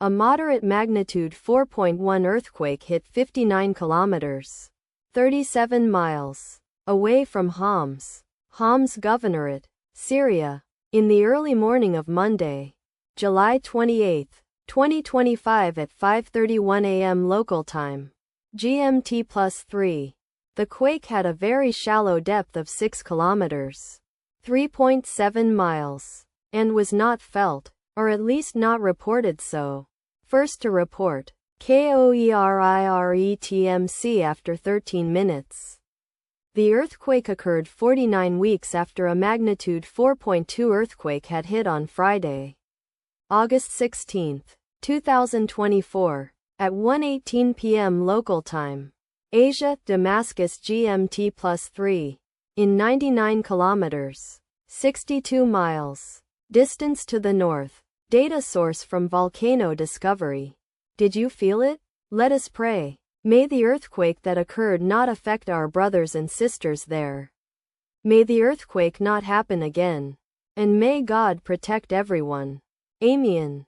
A moderate magnitude 4.1 earthquake hit 59 kilometers, 37 miles, away from Homs, Governorate, Syria, in the early morning of Monday, July 28, 2025 at 5:31 a.m. local time, GMT+3. The quake had a very shallow depth of 6 kilometers, 3.7 miles, and was not felt, or at least not reported so. First to report, KOERIRETMC after 13 minutes. The earthquake occurred 49 weeks after a magnitude 4.2 earthquake had hit on Friday, August 16, 2024, at 1:18 p.m. local time. Asia, Damascus GMT+3. In 99 kilometers, 62 miles, distance to the north. Data source from Volcano Discovery. Did you feel it? Let us pray. May the earthquake that occurred not affect our brothers and sisters there. May the earthquake not happen again. And may God protect everyone. Amen.